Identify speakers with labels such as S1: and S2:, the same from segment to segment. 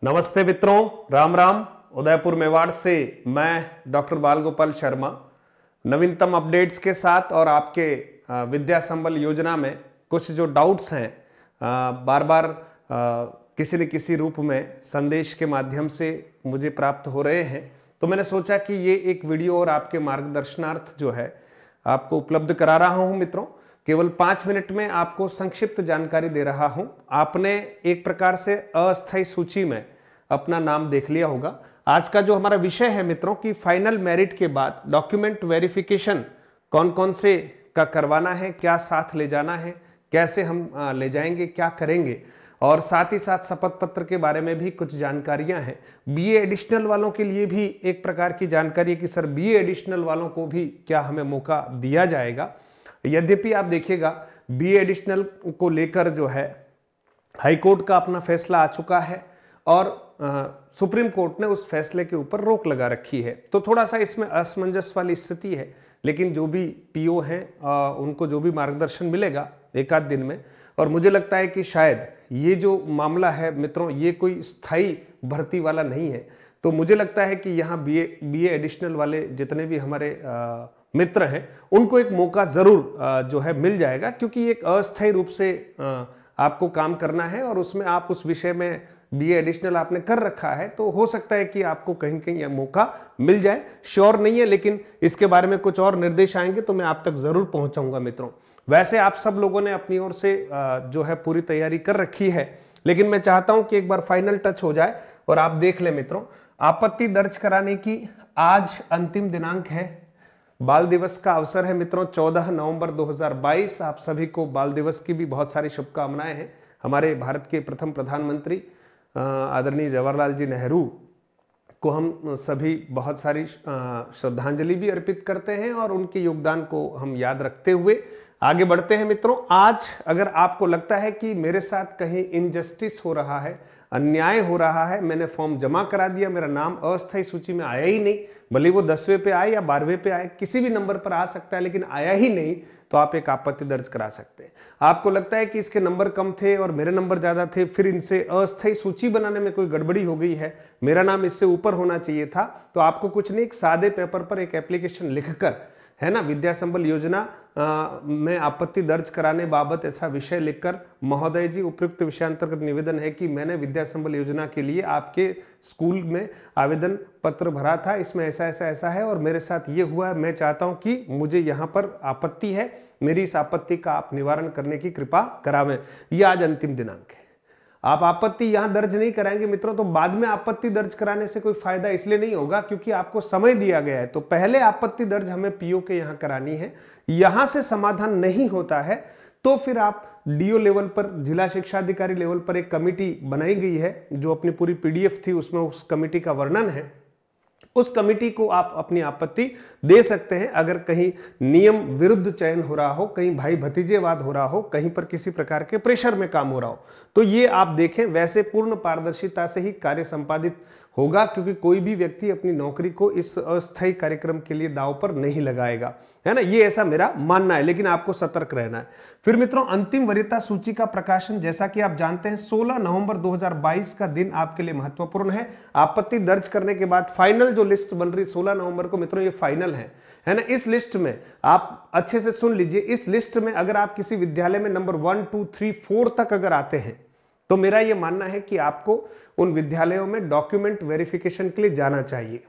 S1: नमस्ते मित्रों, राम राम। उदयपुर मेवाड़ से मैं डॉक्टर बाल गोपाल शर्मा नवीनतम अपडेट्स के साथ और आपके विद्या संबल योजना में कुछ जो डाउट्स हैं बार बार किसी न किसी रूप में संदेश के माध्यम से मुझे प्राप्त हो रहे हैं, तो मैंने सोचा कि ये एक वीडियो और आपके मार्गदर्शनार्थ जो है आपको उपलब्ध करा रहा हूं। मित्रों, केवल 5 मिनट में आपको संक्षिप्त जानकारी दे रहा हूं। आपने एक प्रकार से अस्थायी सूची में अपना नाम देख लिया होगा। आज का जो हमारा विषय है मित्रों कि फाइनल मेरिट के बाद डॉक्यूमेंट वेरिफिकेशन कौन कौन से का करवाना है, क्या साथ ले जाना है, कैसे हम ले जाएंगे, क्या करेंगे, और साथ ही साथ शपथ पत्र के बारे में भी कुछ जानकारियां हैं। बीए एडिशनल वालों के लिए भी एक प्रकार की जानकारी है कि सर बीए एडिशनल वालों को भी क्या हमें मौका दिया जाएगा। यद्यपि आप देखिएगा बीए एडिशनल को लेकर जो है हाईकोर्ट का अपना फैसला आ चुका है और सुप्रीम कोर्ट ने उस फैसले के ऊपर रोक लगा रखी है, तो थोड़ा सा इसमें असमंजस वाली स्थिति है। लेकिन जो भी पीओ हैं उनको जो भी मार्गदर्शन मिलेगा एक आध दिन में, और मुझे लगता है कि शायद ये जो मामला है मित्रों ये कोई स्थायी भर्ती वाला नहीं है, तो मुझे लगता है कि यहाँ बीए एडिशनल वाले जितने भी हमारे मित्र हैं उनको एक मौका जरूर जो है मिल जाएगा, क्योंकि एक अस्थायी रूप से आपको काम करना है और उसमें आप उस विषय में बीए एडिशनल आपने कर रखा है, तो हो सकता है कि आपको कहीं कहीं यह मौका मिल जाए। श्योर नहीं है, लेकिन इसके बारे में कुछ और निर्देश आएंगे तो मैं आप तक जरूर पहुंचाऊंगा। मित्रों, वैसे आप सब लोगों ने अपनी ओर से जो है पूरी तैयारी कर रखी है, लेकिन मैं चाहता हूं कि एक बार फाइनल टच हो जाए और आप देख लें। मित्रों, आपत्ति दर्ज कराने की आज अंतिम दिनांक है। बाल दिवस का अवसर है मित्रों 14 नवंबर 2022। आप सभी को बाल दिवस की भी बहुत सारी शुभकामनाएं हैं। हमारे भारत के प्रथम प्रधानमंत्री आदरणीय जवाहरलाल जी नेहरू को हम सभी बहुत सारी श्रद्धांजलि भी अर्पित करते हैं और उनके योगदान को हम याद रखते हुए आगे बढ़ते हैं। मित्रों, आज अगर आपको लगता है कि मेरे साथ कहीं इनजस्टिस हो रहा है, अन्याय हो रहा है, मैंने फॉर्म जमा करा दिया, मेरा नाम अस्थायी सूची में आया ही नहीं, भले वो 10वें पे आए या 12वें पे आए, किसी भी नंबर पर आ सकता है, लेकिन आया ही नहीं, तो आप एक आपत्ति दर्ज करा सकते हैं। आपको लगता है कि इसके नंबर कम थे और मेरे नंबर ज्यादा थे, फिर इनसे अस्थायी सूची बनाने में कोई गड़बड़ी हो गई है, मेरा नाम इससे ऊपर होना चाहिए था, तो आपको कुछ नहीं, एक सादे पेपर पर एक एप्लीकेशन लिखकर, है ना, विद्या संबल योजना में आपत्ति दर्ज कराने बाबत ऐसा विषय लिखकर, महोदय जी उपयुक्त विषयांतर्गत निवेदन है कि मैंने विद्या संबल योजना के लिए आपके स्कूल में आवेदन पत्र भरा था, इसमें ऐसा ऐसा ऐसा है और मेरे साथ ये हुआ है, मैं चाहता हूं कि मुझे यहाँ पर आपत्ति है, मेरी इस आपत्ति का आप निवारण करने की कृपा करावें। यह आज अंतिम दिनांक है। आप आपत्ति यहां दर्ज नहीं कराएंगे मित्रों तो बाद में आपत्ति दर्ज कराने से कोई फायदा इसलिए नहीं होगा क्योंकि आपको समय दिया गया है, तो पहले आपत्ति दर्ज हमें पीओ के यहां करानी है। यहां से समाधान नहीं होता है तो फिर आप डीओ लेवल पर, जिला शिक्षा अधिकारी लेवल पर एक कमेटी बनाई गई है जो अपनी पूरी पीडीएफ थी, उसमें उस कमेटी का वर्णन है, उस कमेटी को आप अपनी आपत्ति दे सकते हैं। अगर कहीं नियम विरुद्ध चयन हो रहा हो, कहीं भाई भतीजेवाद हो रहा हो, कहीं पर किसी प्रकार के प्रेशर में काम हो रहा हो, तो ये आप देखें। वैसे पूर्ण पारदर्शिता से ही कार्य संपादित होगा, क्योंकि कोई भी व्यक्ति अपनी नौकरी को इस अस्थायी कार्यक्रम के लिए दांव पर नहीं लगाएगा, है ना, ये ऐसा मेरा मानना है, लेकिन आपको सतर्क रहना है। फिर मित्रों, अंतिम वरीयता सूची का प्रकाशन जैसा कि आप जानते हैं 16 नवंबर 2022 का दिन आपके लिए महत्वपूर्ण है। आपत्ति दर्ज करने के बाद फाइनल जो लिस्ट बन रही 16 नवंबर को मित्रों, ये फाइनल है ना। इस लिस्ट में आप अच्छे से सुन लीजिए, इस लिस्ट में अगर आप किसी विद्यालय में नंबर 1, 2, 3, 4 तक अगर आते हैं तो मेरा यह मानना है कि आपको उन विद्यालयों में डॉक्यूमेंट वेरिफिकेशन के लिए जाना चाहिए।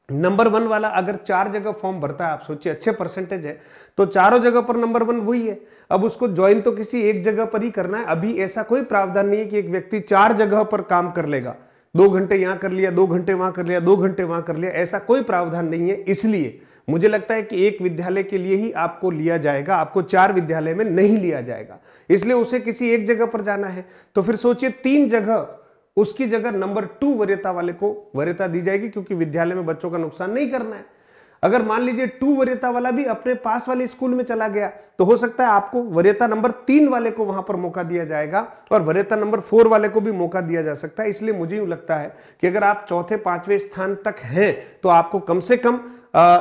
S1: नंबर 1 वाला अगर 4 जगह फॉर्म भरता है, आप सोचिए अच्छे परसेंटेज है, तो चारों जगह पर नंबर 1 वही है। अब उसको ज्वाइन तो किसी एक जगह पर ही करना है। अभी ऐसा कोई प्रावधान नहीं है कि एक व्यक्ति 4 जगह पर काम कर लेगा, 2 घंटे यहां कर लिया, 2 घंटे वहां कर लिया, 2 घंटे वहां कर लिया, ऐसा कोई प्रावधान नहीं है। इसलिए मुझे लगता है कि एक विद्यालय के लिए ही आपको लिया जाएगा, आपको 4 विद्यालय में नहीं लिया जाएगा, इसलिए उसे किसी एक जगह पर जाना है। तो फिर सोचिए 3 जगह, उसकी जगह नंबर 2 वरीयता वाले को वरीयता दी जाएगी, क्योंकि विद्यालय में बच्चों का नुकसान नहीं करना है। अगर मान लीजिए 2 वरीयता वाला भी अपने पास वाले स्कूल में चला गया, तो हो सकता है आपको वरीयता नंबर 3 वाले को वहां पर मौका दिया जाएगा और वरीयता नंबर 4 वाले को भी मौका दिया जा सकता है। इसलिए मुझे यूं लगता है कि अगर आप 4थे 5वें स्थान तक हैं तो आपको कम से कम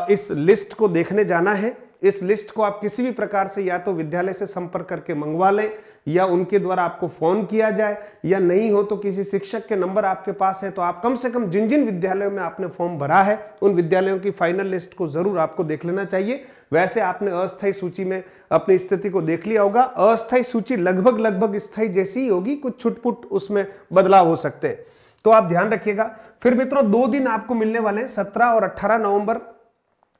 S1: इस लिस्ट को देखने जाना है, इस लिस्ट को आप किसी भी प्रकार से या तो विद्यालय से संपर्क करके मंगवा लें, या उनके द्वारा आपको फोन किया जाए, या नहीं हो तो किसी शिक्षक के नंबर आपके पास है तो आप कम से कम जिन जिन विद्यालयों में आपने फॉर्म भरा है उन विद्यालयों की फाइनल लिस्ट को जरूर आपको देख लेना चाहिए। वैसे आपने अस्थायी सूची में अपनी स्थिति को देख लिया होगा। अस्थायी सूची लगभग स्थायी जैसी ही होगी, कुछ छुटपुट उसमें बदलाव हो सकते हैं, तो आप ध्यान रखिएगा। फिर मित्रों 2 दिन आपको मिलने वाले हैं, 17 और 18 नवंबर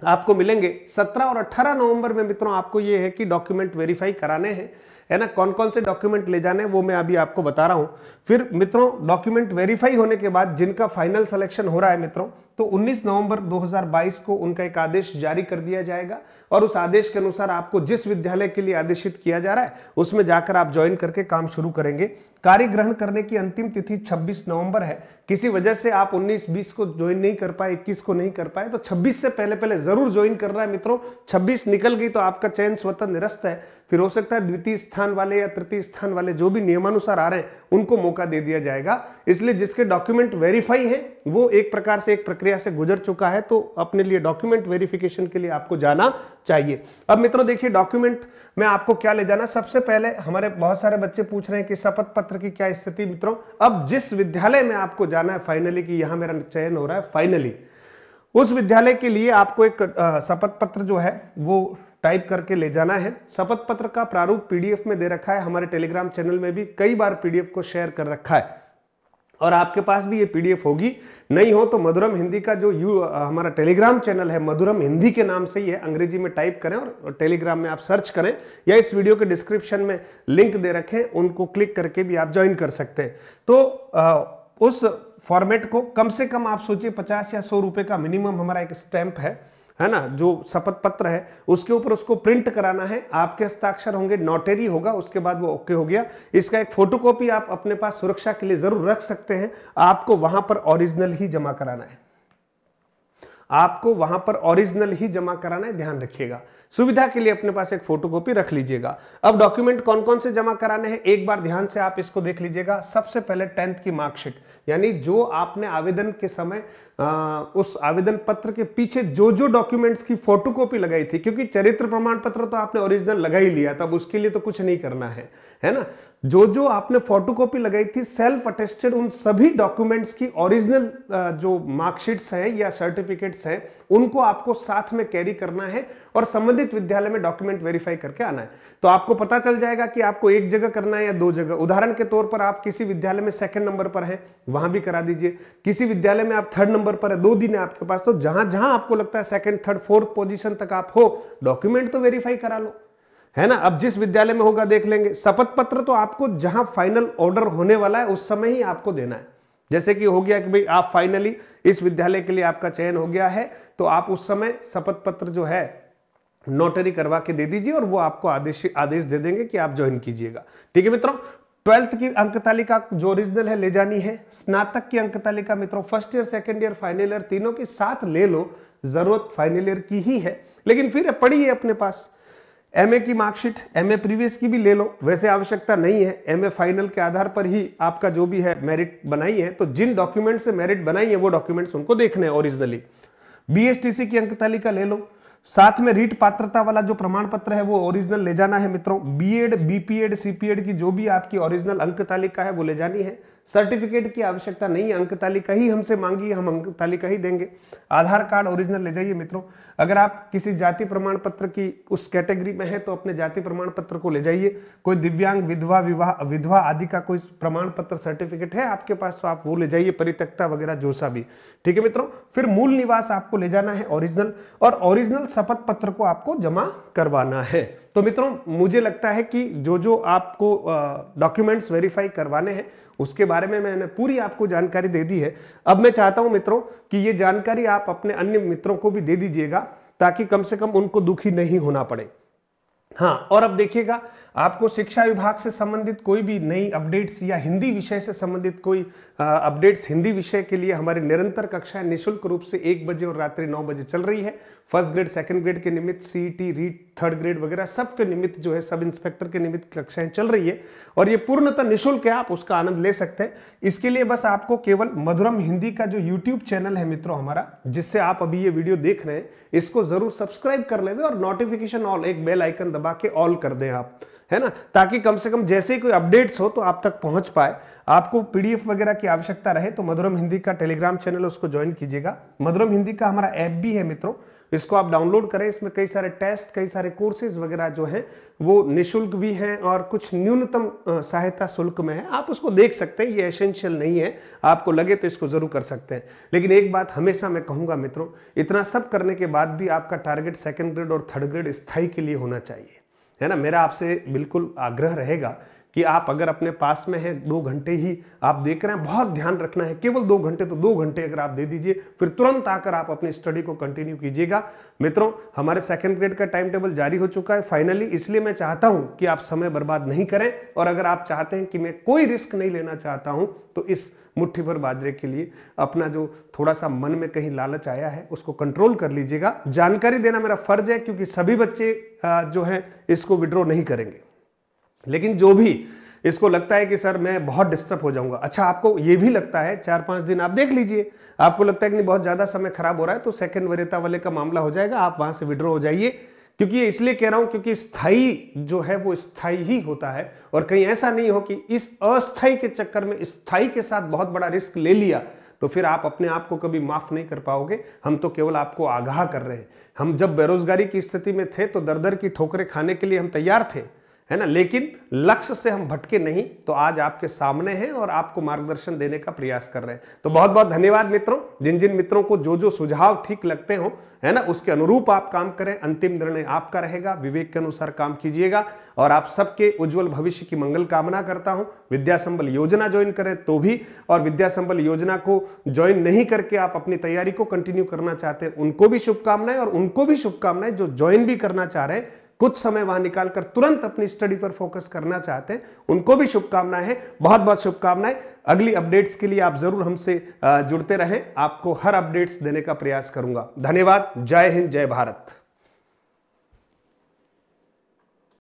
S1: आपको मिलेंगे। 17 और 18 नवंबर में मित्रों आपको ये है कि डॉक्यूमेंट वेरीफाई कराने हैं, है ना। कौन कौन से डॉक्यूमेंट ले जाने हैं वो मैं अभी आपको बता रहा हूं। फिर मित्रों डॉक्यूमेंट वेरीफाई होने के बाद जिनका फाइनल सिलेक्शन हो रहा है मित्रों, तो 19 नवंबर 2022 को उनका एक आदेश जारी कर दिया जाएगा, और उस आदेश के अनुसार आपको जिस विद्यालय के लिए आदेशित किया जा रहा है उसमें जाकर आप ज्वाइन करके काम शुरू करेंगे। कार्य ग्रहण करने की अंतिम तिथि 26 नवंबर है। किसी वजह से आप 19-20 को ज्वाइन नहीं कर पाए, 21 को नहीं कर पाए, तो 26 से पहले जरूर ज्वाइन करना है मित्रों। 26 निकल गई तो आपका चयन स्वतः निरस्त है। फिर हो सकता है द्वितीय स्थान वाले या तृतीय स्थान वाले जो भी नियमानुसार आ रहे हैं उनको मौका दे दिया जाएगा। इसलिए जिसके डॉक्यूमेंट वेरीफाई है वो एक प्रकार से एक प्रक्रिया से गुजर चुका है, तो अपने लिए डॉक्यूमेंट वेरिफिकेशन के लिए आपको जाना चाहिए। अब मित्रों देखिए डॉक्यूमेंट में आपको क्या ले जाना। सबसे पहले हमारे बहुत सारे बच्चे पूछ रहे हैं कि शपथ पत्र की क्या स्थिति। मित्रों अब जिस विद्यालय में आपको जाना है फाइनली कि यहां मेरा चयन हो रहा है फाइनली, उस विद्यालय के लिए आपको एक शपथ पत्र जो है वो टाइप करके ले जाना है। शपथ पत्र का प्रारूप पीडीएफ में दे रखा है, हमारे टेलीग्राम चैनल में भी कई बार पीडीएफ को शेयर कर रखा है, और आपके पास भी ये पीडीएफ होगी। नहीं हो तो मधुरम हिंदी का जो हमारा टेलीग्राम चैनल है, मधुरम हिंदी के नाम से ही है, अंग्रेजी में टाइप करें और टेलीग्राम में आप सर्च करें, या इस वीडियो के डिस्क्रिप्शन में लिंक दे रखे, उनको क्लिक करके भी आप ज्वाइन कर सकते हैं। तो उस फॉर्मेट को कम से कम आप सोचिए 50 या 100 रुपए का मिनिमम हमारा एक स्टैंप है ना, जो शपथ पत्र है उसके ऊपर उसको प्रिंट कराना है। आपके हस्ताक्षर होंगे, नोटरी होगा, उसके बाद वो ओके हो गया। इसका एक फोटोकॉपी आप अपने पास सुरक्षा के लिए जरूर रख सकते हैं। आपको वहां पर ओरिजिनल ही जमा कराना है, आपको वहां पर ओरिजिनल ही जमा कराना है, ध्यान रखिएगा। सुविधा के लिए अपने पास एक फोटोकॉपी रख लीजिएगा। अब डॉक्यूमेंट कौन कौन से जमा कराने हैं एक बार ध्यान से आप इसको देख लीजिएगा। सबसे पहले 10th की मार्कशीट, यानी जो आपने आवेदन के समय उस आवेदन पत्र के पीछे जो जो डॉक्यूमेंट्स की फोटोकॉपी लगाई थी, क्योंकि चरित्र प्रमाण पत्र तो आपने ओरिजिनल लगा ही लिया, तब उसके लिए तो कुछ नहीं करना है ना। जो जो आपने फोटोकॉपी लगाई थी सेल्फ अटेस्टेड, उन सभी डॉक्यूमेंट्स की ओरिजिनल जो मार्कशीट्स हैं या सर्टिफिकेट्स हैं उनको आपको साथ में कैरी करना है और संबंधित विद्यालय में डॉक्यूमेंट वेरीफाई करके आना है। तो आपको पता चल जाएगा कि आपको एक जगह करना है या 2 जगह। उदाहरण के तौर पर आप किसी विद्यालय में 2nd नंबर पर हैं, वहां भी करा दीजिए। किसी विद्यालय में आप 3rd नंबर पर है, 2 दिन है आपके पास, तो जहां जहां आपको लगता है 2nd, 3rd, 4th पोजीशन तक आप हो, डॉक्यूमेंट तो वेरीफाई करा लो, है ना। अब जिस विद्यालय में होगा देख लेंगे। शपथ पत्र तो आपको जहां फाइनल ऑर्डर होने वाला है उस समय ही आपको देना है। जैसे कि हो गया कि भाई आप फाइनली इस विद्यालय के लिए आपका चयन हो गया है, तो आप उस समय शपथ पत्र जो है नोटरी करवा के दे दीजिए और वो आपको आदेश दे देंगे कि आप ज्वाइन कीजिएगा। ठीक है मित्रों। 12th की अंक तालिका जो ओरिजिनल है ले जानी है। स्नातक की अंक तालिका मित्रों 1st year, 2nd year, final year तीनों के साथ ले लो, जरूरत फाइनल ईयर की ही है, लेकिन फिर पड़ी है अपने पास। एमए की मार्कशीट, एमए प्रीवियस की भी ले लो, वैसे आवश्यकता नहीं है, एमए फाइनल के आधार पर ही आपका जो भी है मेरिट बनाई है, तो जिन डॉक्यूमेंट से मेरिट बनाई है वो डॉक्यूमेंट्स उनको देखने हैं ओरिजिनली। बीएसटीसी की अंक तालिका ले लो, साथ में रीट पात्रता वाला जो प्रमाण पत्र है वो ओरिजिनल ले जाना है मित्रों। बीएड, बीपीएड, सीपीएड की जो भी आपकी ओरिजिनल अंक तालिका है वो ले जानी है। सर्टिफिकेट की आवश्यकता नहीं है, अंक तालिका ही हमसे मांगी है, हम अंक तालिका ही देंगे। आधार कार्ड ओरिजिनल ले जाइए मित्रों। अगर आप किसी जाति प्रमाण पत्र की उस कैटेगरी में है तो अपने जाति प्रमाण पत्र को ले जाइए। कोई दिव्यांग, विधवा, विधवा आदि का कोई प्रमाण पत्र सर्टिफिकेट है आपके पास तो आप वो ले जाइए, परित्यक्ता वगैरह जो सा भी। ठीक है मित्रों। फिर मूल निवास आपको ले जाना है ओरिजिनल, और ओरिजिनल शपथ पत्र को आपको जमा करवाना है। तो मित्रों मुझे लगता है कि जो जो आपको डॉक्यूमेंट्स वेरीफाई करवाने हैं उसके बारे में मैंने पूरी आपको जानकारी दे दी है। अब मैं चाहता हूं मित्रों कि ये जानकारी आप अपने अन्य मित्रों को भी दे दीजिएगा, ताकि कम से कम उनको दुखी नहीं होना पड़े। हाँ, और अब देखिएगा, आपको शिक्षा विभाग से संबंधित कोई भी नई अपडेट्स या हिंदी विषय से संबंधित कोई अपडेट्स हिंदी विषय के लिए हमारी निरंतर कक्षाएं निःशुल्क रूप से 1 बजे और रात्रि 9 बजे चल रही है। फर्स्ट ग्रेड, सेकंड ग्रेड के निमित्त, सीईटी, रीट, थर्ड ग्रेड वगैरह सब के निमित्त जो है, सब इंस्पेक्टर के निमित्त कक्षाएं चल रही है और ये पूर्णतः निःशुल्क है, आप उसका आनंद ले सकते हैं। इसके लिए बस आपको केवल मधुरम हिंदी का जो यूट्यूब चैनल है मित्रों हमारा, जिससे आप अभी ये वीडियो देख रहे हैं, इसको जरूर सब्सक्राइब कर लेंगे और नोटिफिकेशन ऑल, एक बेल आइकन दबा के ऑल कर दें आप, है ना, ताकि कम से कम जैसे ही कोई अपडेट्स हो तो आप तक पहुंच पाए। आपको पीडीएफ वगैरह की आवश्यकता रहे तो मधुरम हिंदी का टेलीग्राम चैनल, उसको ज्वाइन कीजिएगा। मधुरम हिंदी का हमारा ऐप भी है मित्रों, इसको आप डाउनलोड करें। इसमें कई सारे टेस्ट, कई सारे कोर्सेज वगैरह जो हैं वो निःशुल्क भी हैं और कुछ न्यूनतम सहायता शुल्क में है, आप उसको देख सकते हैं। ये एसेंशियल नहीं है, आपको लगे तो इसको जरूर कर सकते हैं। लेकिन एक बात हमेशा मैं कहूंगा मित्रों, इतना सब करने के बाद भी आपका टारगेट सेकंड ग्रेड और थर्ड ग्रेड स्थायी के लिए होना चाहिए, है ना। मेरा आपसे बिल्कुल आग्रह रहेगा कि आप अगर अपने पास में है 2 घंटे ही आप देख रहे हैं, बहुत ध्यान रखना है, केवल 2 घंटे, तो 2 घंटे अगर आप दे दीजिए, फिर तुरंत आकर आप अपनी स्टडी को कंटिन्यू कीजिएगा। मित्रों, हमारे सेकंड ग्रेड का टाइम टेबल जारी हो चुका है फाइनली, इसलिए मैं चाहता हूं कि आप समय बर्बाद नहीं करें। और अगर आप चाहते हैं कि मैं कोई रिस्क नहीं लेना चाहता हूं, तो इस मुट्ठी भर बाजरे के लिए अपना जो थोड़ा सा मन में कहीं लालच आया है उसको कंट्रोल कर लीजिएगा। जानकारी देना मेरा फर्ज है, क्योंकि सभी बच्चे जो है इसको विड्रॉ नहीं करेंगे। लेकिन जो भी इसको लगता है कि सर मैं बहुत डिस्टर्ब हो जाऊंगा, अच्छा आपको ये भी लगता है, 4-5 दिन आप देख लीजिए, आपको लगता है कि नहीं बहुत ज्यादा समय खराब हो रहा है, तो सेकंड वरीयता वाले का मामला हो जाएगा, आप वहां से विड्रॉ हो जाइए। क्योंकि ये इसलिए कह रहा हूं क्योंकि स्थायी जो है वो स्थायी ही होता है, और कहीं ऐसा नहीं हो कि इस अस्थायी के चक्कर में स्थायी के साथ बहुत बड़ा रिस्क ले लिया तो फिर आप अपने आप को कभी माफ नहीं कर पाओगे। हम तो केवल आपको आगाह कर रहे हैं। हम जब बेरोजगारी की स्थिति में थे तो दर दर की ठोकरें खाने के लिए हम तैयार थे, है ना, लेकिन लक्ष्य से हम भटके नहीं, तो आज आपके सामने हैं और आपको मार्गदर्शन देने का प्रयास कर रहे हैं। तो बहुत बहुत धन्यवाद मित्रों। जिन जिन मित्रों को जो जो सुझाव ठीक लगते हो, है ना, उसके अनुरूप आप काम करें। अंतिम निर्णय आपका रहेगा, विवेक के अनुसार काम कीजिएगा। और आप सबके उज्जवल भविष्य की मंगल कामना करता हूं। विद्या संबल योजना ज्वाइन करें तो भी, और विद्या संबल योजना को ज्वाइन नहीं करके आप अपनी तैयारी को कंटिन्यू करना चाहते हैं, उनको भी शुभकामनाएं। और उनको भी शुभकामनाएं जो ज्वाइन भी करना चाह रहे हैं, कुछ समय वहां निकालकर तुरंत अपनी स्टडी पर फोकस करना चाहते हैं, उनको भी शुभकामनाएं हैं। बहुत बहुत शुभकामनाएं। अगली अपडेट्स के लिए आप जरूर हमसे जुड़ते रहें, आपको हर अपडेट्स देने का प्रयास करूंगा। धन्यवाद। जय हिंद, जय भारत।